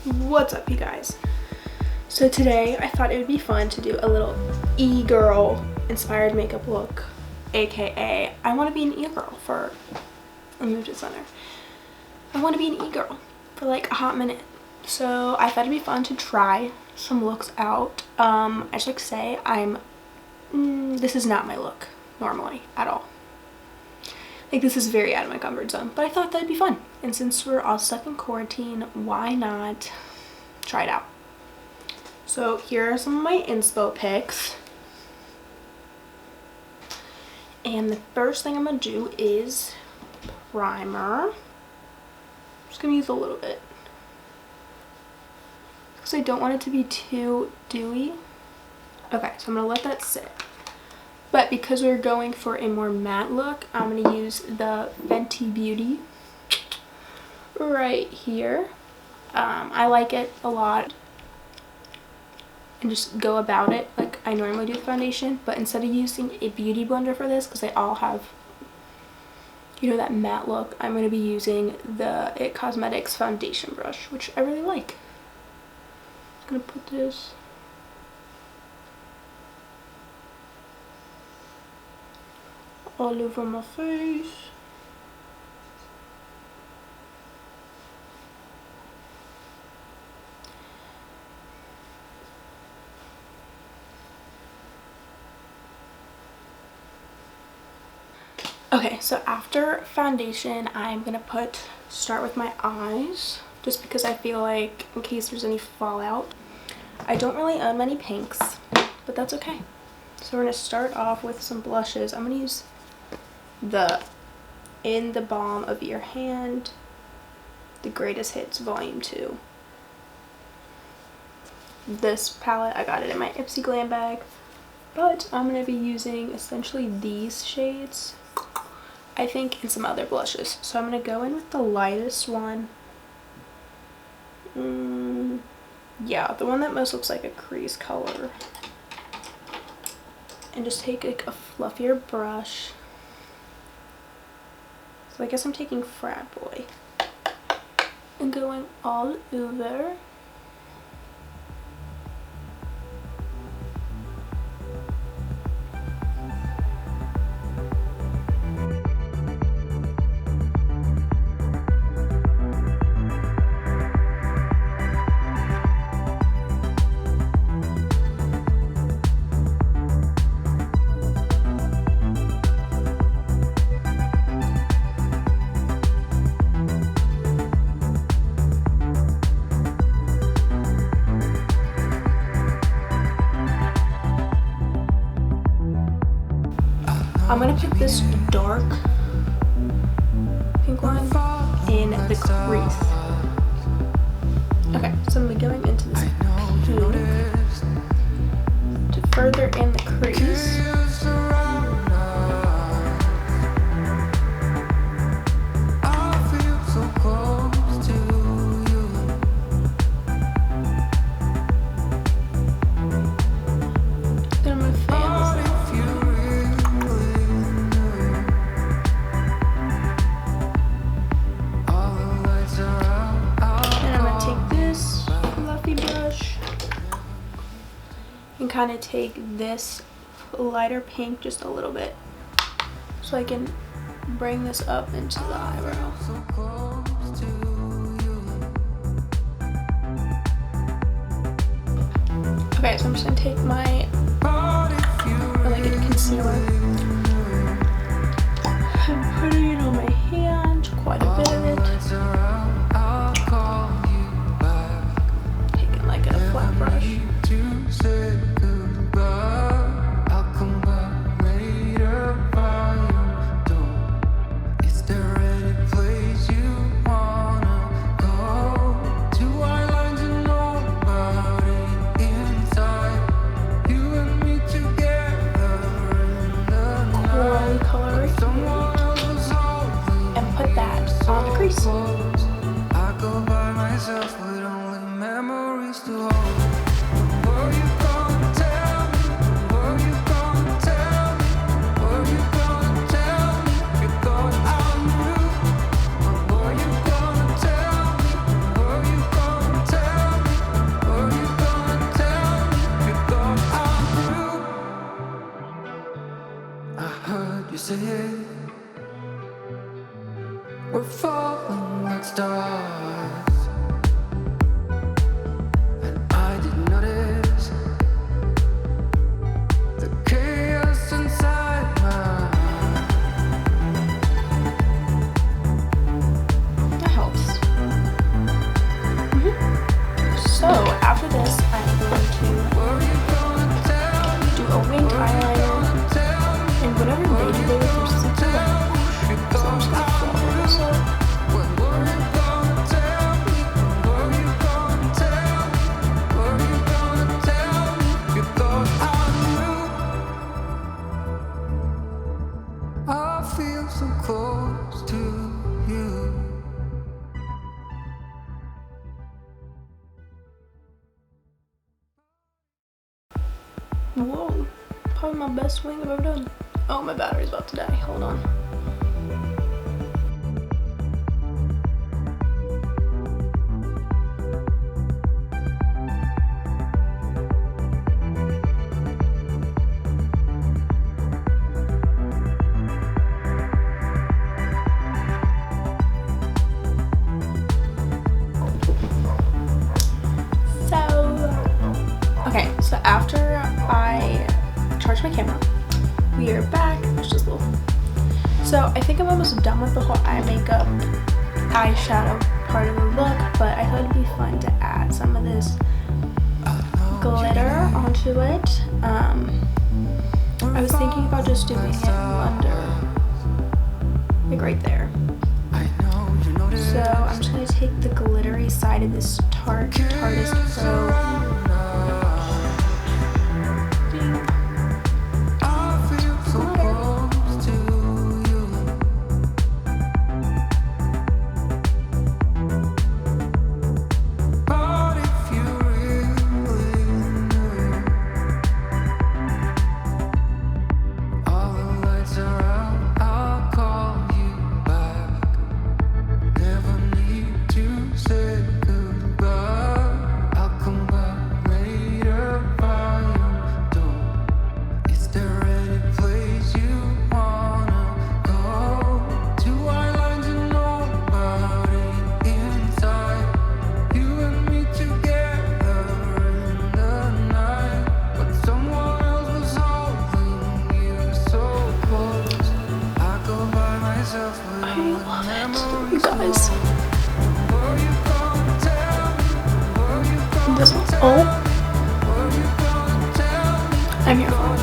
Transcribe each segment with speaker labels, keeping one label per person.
Speaker 1: What's up, you guys? So today I thought it would be fun to do a little e-girl inspired makeup look, aka I want to be an e-girl for a mood center. I want to be an e-girl for like a hot minute. So I thought it'd be fun to try some looks out. I just like to say this is not my look normally at all. Like, this is very out of my comfort zone, but I thought that'd be fun. And since we're all stuck in quarantine, why not try it out? So here are some of my inspo pics. And the first thing I'm gonna do is primer. I'm just gonna use a little bit because I don't want it to be too dewy. Okay, so I'm gonna let that sit. But because we're going for a more matte look, I'm going to use the Fenty Beauty right here. I like it a lot. And just go about it like I normally do with foundation. But instead of using a beauty blender for this, because they all have, you know, that matte look, I'm going to be using the It Cosmetics foundation brush, which I really like. I'm going to put this all over my face. Okay, so after foundation, I'm gonna start with my eyes, just because I feel like in case there's any fallout. I don't really own many pinks, but that's okay. So we're gonna start off with some blushes. I'm gonna use the In the Palm of Your Hand, the Greatest Hits Volume 2. This palette, I got it in my Ipsy Glam bag, but I'm going to be using essentially these shades, I think, and some other blushes. So I'm going to go in with the lightest one. Yeah, the one that most looks like a crease color. And just take like a fluffier brush. So I guess I'm taking Frat Boy and going all over. I'm gonna put this dark pink one in the crease. Okay, so I'm going into this pink to further in the crease. And kind of take this lighter pink just a little bit so I can bring this up into the eyebrow. Okay, so I'm just gonna take my concealer and putting it on my hand, quite a bit of it. Taking like a flat brush. And put that on the crease. Whoa, probably my best swing I've ever done. Oh, my battery's about to die. Hold on. Okay, so after I charged my camera, we are back. There's just a little. So I think I'm almost done with the whole eye makeup, eyeshadow part of the look, but I thought it'd be fun to add some of this glitter onto it. I was thinking about just doing it under, like right there. So I'm just gonna take the glittery side of this Tartist Pro. You guys. This one's I'm here for it.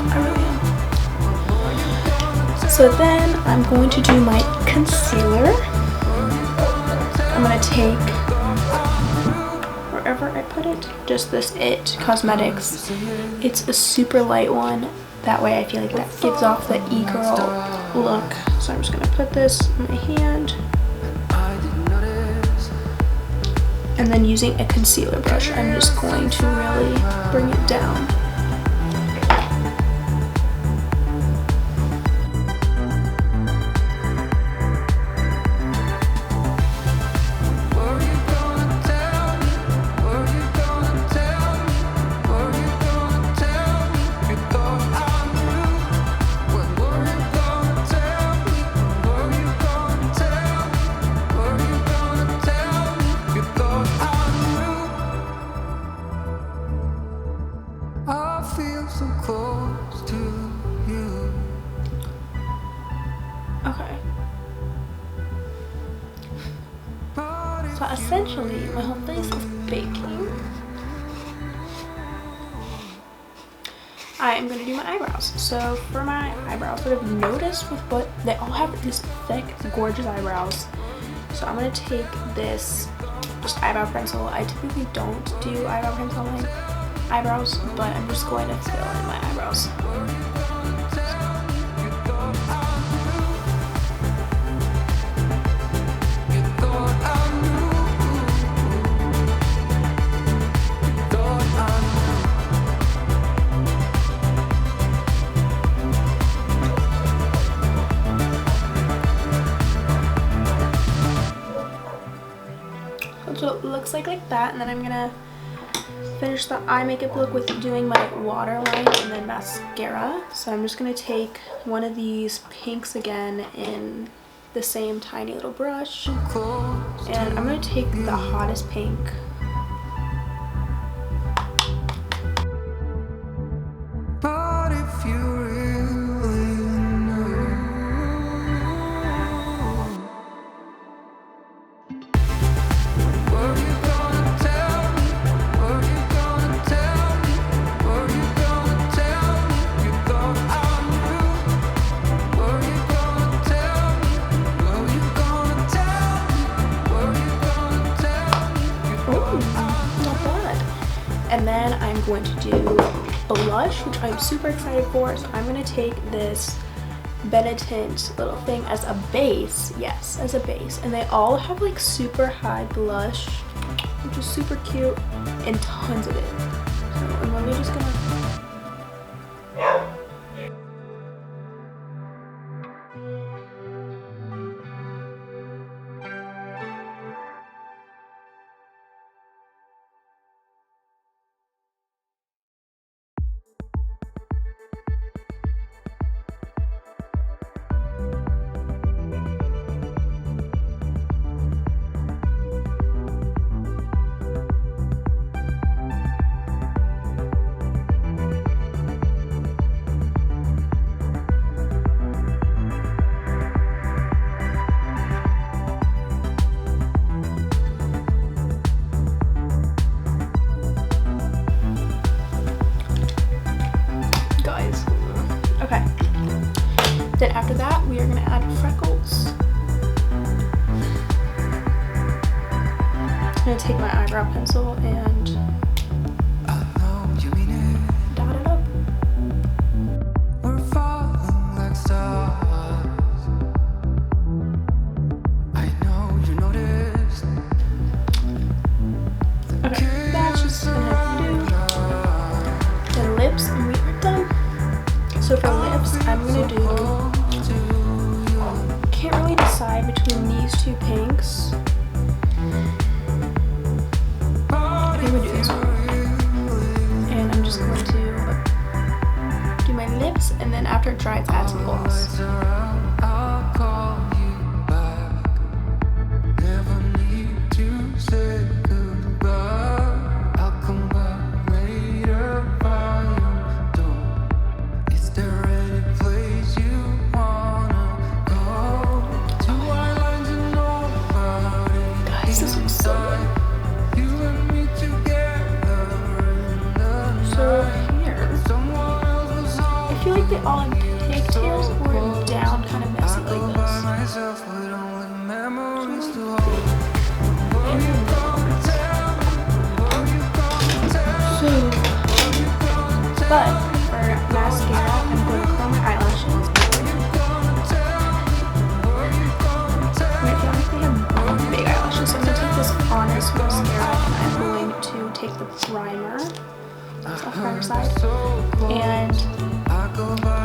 Speaker 1: I really am. So then I'm going to do my concealer. I'm going to take wherever I put it, just this It Cosmetics. It's a super light one. That way I feel like that gives off the e-girl look. So I'm just going to put this in my hand. And then using a concealer brush, I'm just going to really bring it down. Okay. So essentially, my whole face is baking. I am going to do my eyebrows. So for my eyebrows, what I've noticed with what they all have these thick, gorgeous eyebrows. So I'm going to take this just eyebrow pencil. I typically don't do eyebrow pencil on my eyebrows, but I'm just going to fill in my eyebrows. So it looks like that, and then I'm gonna finish the eye makeup look with doing my waterline and then mascara. So I'm just gonna take one of these pinks again in the same tiny little brush, and I'm gonna take the hottest pink. And then I'm going to do blush, which I'm super excited for. So I'm going to take this Benetint little thing as a base. Yes, as a base. And they all have like super high blush, which is super cute, and tons of it. So I'm really just going to then after that, we are going to add freckles. I'm going to take my eyebrow pencil and dot it up.
Speaker 2: We're falling like stars. I know you noticed.
Speaker 1: Okay, that's just gonna do the lips, and we are done. So for lips, I'm gonna do, can't really decide between these two pinks. I think I'm gonna do this one. And I'm just going to do my lips, and then after it dries, add some gloss.
Speaker 2: I'll call you back. Never need to say goodbye. I'll come back later by your door. Is there any place you wanna go? Do I like to know about it?
Speaker 1: Guys, this looks so good.
Speaker 2: You and me together in the
Speaker 1: So
Speaker 2: night.
Speaker 1: here,
Speaker 2: Someone else was all
Speaker 1: I feel like they all have pigtails or down kind of messy like this.
Speaker 2: myself with only memories to hold.
Speaker 1: So, but for mascara, I'm going to curl my eyelashes. I feel like they have big eyelashes, so I'm going to take this Honest mascara and I'm going to take the primer, so primer side, and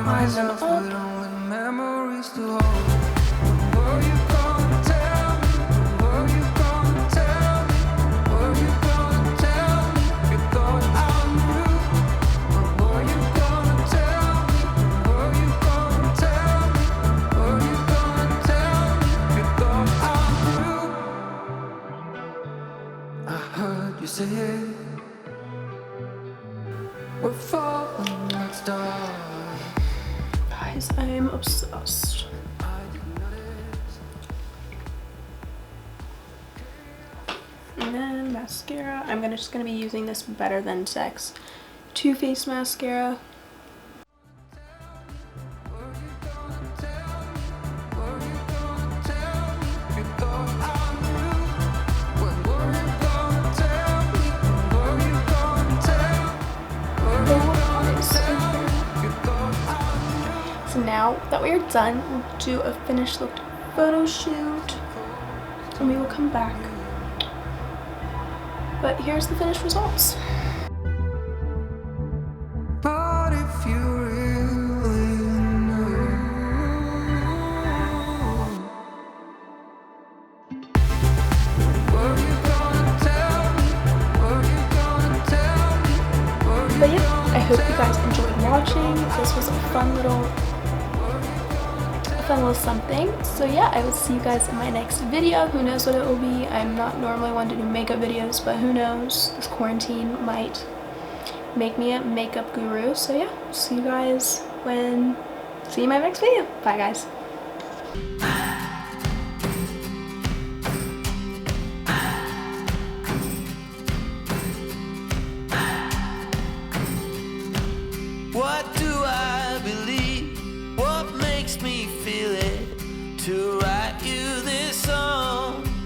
Speaker 1: line them up.
Speaker 2: Memories to hold. Were you gonna tell me? Were you gonna tell me? Were you gonna tell me? You thought I knew. But were you gonna tell me? Were you gonna tell me? Were you gonna tell me? You thought I knew. I heard you say it. We're falling like stars.
Speaker 1: Guys, I am obsessed. And then mascara. I'm just gonna be using this Better Than Sex Too Faced mascara. So now that we are done, we'll do a finished look photo shoot and we will come back. But here's the finished results.
Speaker 2: But if you really knew, were you gonna tell me? Were you gonna tell me?
Speaker 1: But yeah, I hope you guys enjoyed watching. This was a fun little something. So yeah, I will see you guys in my next video. Who knows what it will be. I'm not normally one to do makeup videos, but who knows, this quarantine might make me a makeup guru. So yeah, see you in my next video. Bye guys.